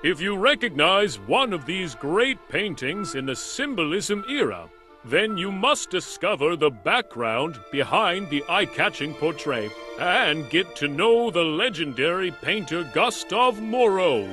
If you recognize one of these great paintings in the Symbolism era, then you must discover the background behind the eye-catching portrait and get to know the legendary painter Gustave Moreau.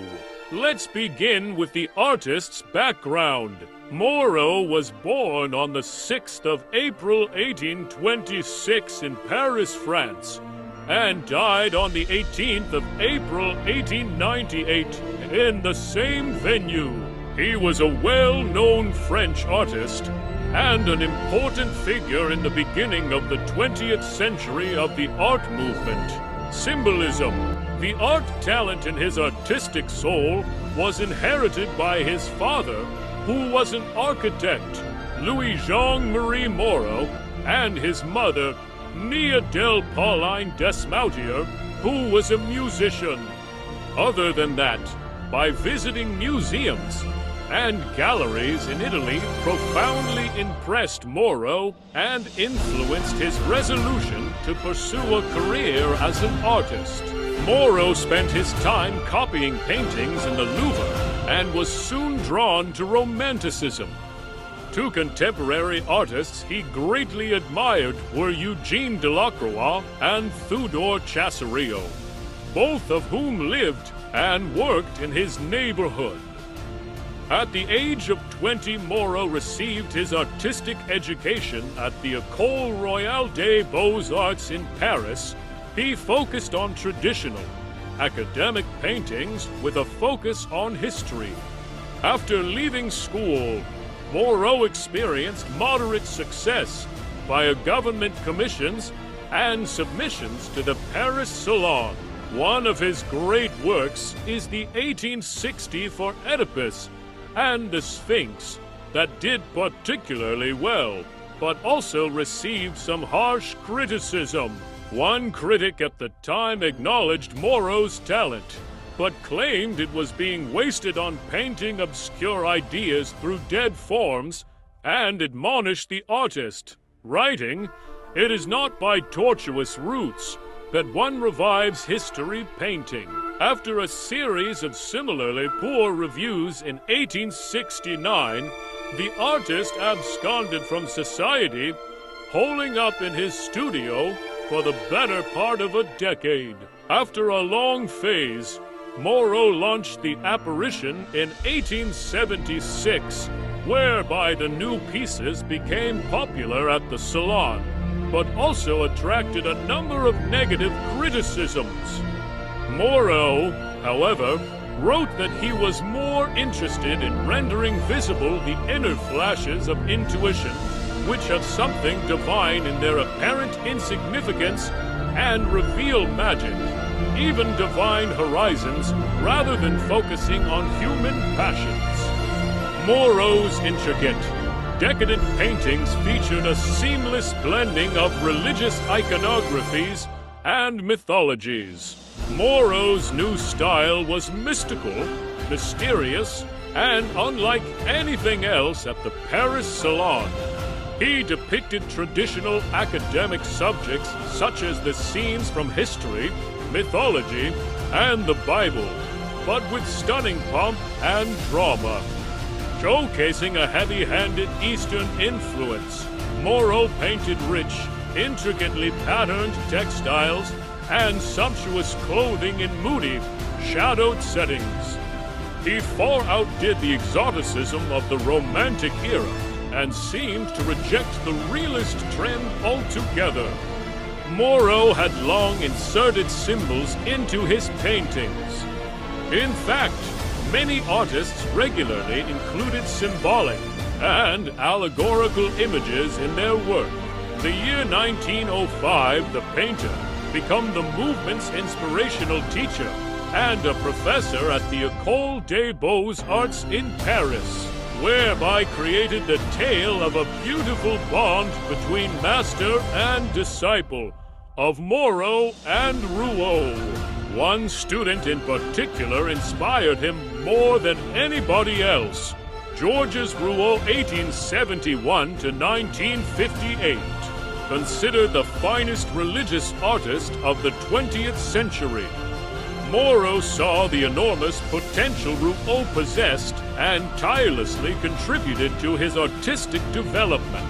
Let's begin with the artist's background. Moreau was born on the 6th of April 1826 in Paris, France, and died on the 18th of April 1898 in the same venue. He was a well-known French artist and an important figure in the beginning of the 20th century of the art movement, Symbolism. The art talent in his artistic soul was inherited by his father, who was an architect, Louis-Jean-Marie Moreau, and his mother, Nia-Del Pauline Desmoutier, who was a musician. Other than that, by visiting museums and galleries in Italy, profoundly impressed Moreau and influenced his resolution to pursue a career as an artist. Moreau spent his time copying paintings in the Louvre and was soon drawn to Romanticism. Two contemporary artists he greatly admired were Eugene Delacroix and Theodore Chasserio, both of whom lived and worked in his neighborhood. At the age of 20, Moreau received his artistic education at the École Royale des Beaux-Arts in Paris. He focused on traditional, academic paintings with a focus on history. After leaving school, Moreau experienced moderate success via government commissions and submissions to the Paris Salon. One of his great works is the 1860 for Oedipus and the Sphinx that did particularly well, but also received some harsh criticism. One critic at the time acknowledged Moreau's talent, but claimed it was being wasted on painting obscure ideas through dead forms, and admonished the artist, writing, "It is not by tortuous routes that one revives history painting." After a series of similarly poor reviews in 1869, the artist absconded from society, holing up in his studio for the better part of a decade. After a long phase, Moreau launched the Apparition in 1876, whereby the new pieces became popular at the Salon, but also attracted a number of negative criticisms. Moreau, however, wrote that he was more interested in rendering visible the inner flashes of intuition, which have something divine in their apparent insignificance and reveal magic, even divine horizons, rather than focusing on human passions. Moreau's intricate, decadent paintings featured a seamless blending of religious iconographies and mythologies. Moreau's new style was mystical, mysterious, and unlike anything else at the Paris Salon. He depicted traditional academic subjects such as the scenes from history, mythology, and the Bible, but with stunning pomp and drama. Showcasing a heavy-handed Eastern influence, Moreau painted rich, intricately patterned textiles and sumptuous clothing in moody, shadowed settings. He far outdid the exoticism of the Romantic era and seemed to reject the realist trend altogether. Moreau had long inserted symbols into his paintings. In fact, many artists regularly included symbolic and allegorical images in their work. The year 1905, the painter became the movement's inspirational teacher and a professor at the École des Beaux-Arts in Paris, whereby created the tale of a beautiful bond between master and disciple, of Moreau and Rouault. One student in particular inspired him more than anybody else, Georges Rouault, 1871 to 1958. Considered the finest religious artist of the 20th century. Moreau saw the enormous potential Rouault possessed and tirelessly contributed to his artistic development.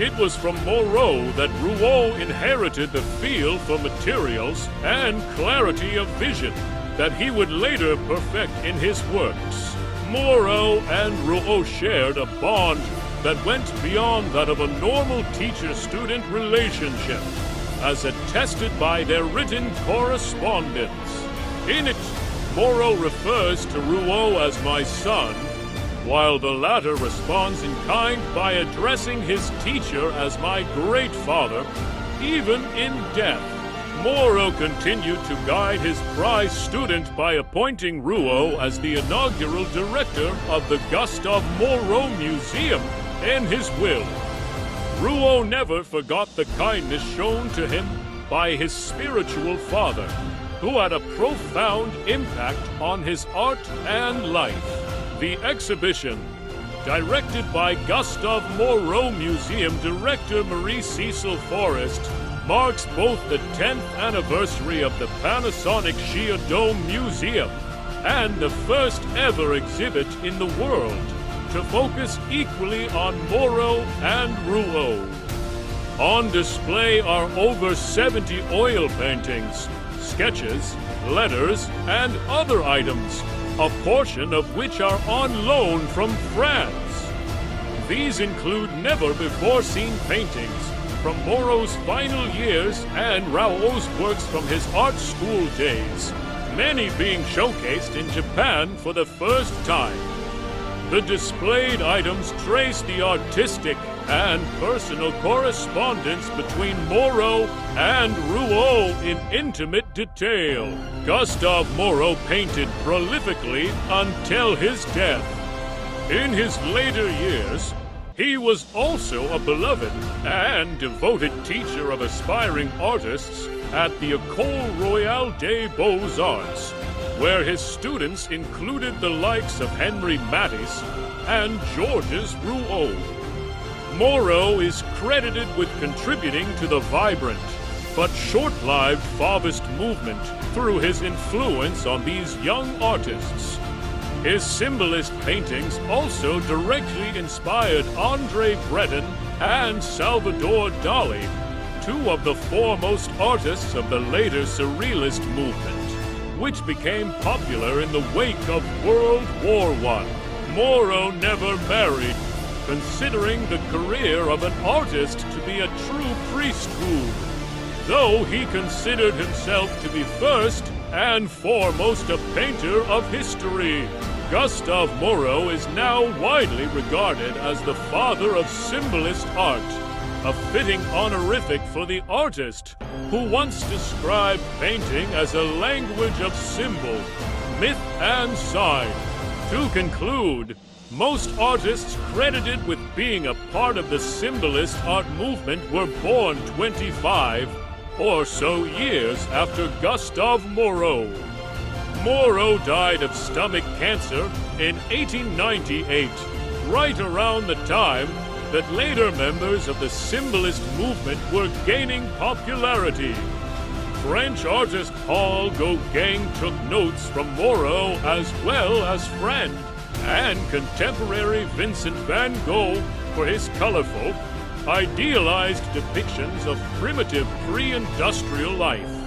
It was from Moreau that Rouault inherited the feel for materials and clarity of vision that he would later perfect in his works. Moreau and Rouault shared a bond that went beyond that of a normal teacher-student relationship, as attested by their written correspondence. In it, Moreau refers to Rouault as my son, while the latter responds in kind by addressing his teacher as my great father, even in death. Moreau continued to guide his prize student by appointing Rouault as the inaugural director of the Gustave Moreau Museum in his will. Rouault never forgot the kindness shown to him by his spiritual father, who had a profound impact on his art and life. The exhibition, directed by Gustave Moreau Museum Director Marie-Cecile Forrest, marks both the 10th anniversary of the Panasonic Shia Dome Museum and the first ever exhibit in the world to focus equally on Moreau and Rouault. On display are over 70 oil paintings, sketches, letters, and other items, a portion of which are on loan from France. These include never-before-seen paintings from Moreau's final years and Rouault's works from his art school days, many being showcased in Japan for the first time. The displayed items trace the artistic and personal correspondence between Moreau and Rouault in intimate detail. Gustave Moreau painted prolifically until his death. In his later years, he was also a beloved and devoted teacher of aspiring artists at the École Royale des Beaux-Arts, where his students included the likes of Henri Matisse and Georges Rouault. Moreau is credited with contributing to the vibrant but short-lived Fauvist movement through his influence on these young artists. His symbolist paintings also directly inspired André Breton and Salvador Dali, two of the foremost artists of the later Surrealist movement, which became popular in the wake of World War I. Moreau never married, considering the career of an artist to be a true priesthood, though he considered himself to be first and foremost a painter of history. Gustave Moreau is now widely regarded as the father of symbolist art, a fitting honorific for the artist who once described painting as a language of symbol, myth, and sign. To conclude, most artists credited with being a part of the symbolist art movement were born 25 or so years after Gustave Moreau. Moreau died of stomach cancer in 1898, right around the time that later members of the symbolist movement were gaining popularity. French artist Paul Gauguin took notes from Moreau as well as friend, and contemporary Vincent van Gogh for his colorful, idealized depictions of primitive pre-industrial life.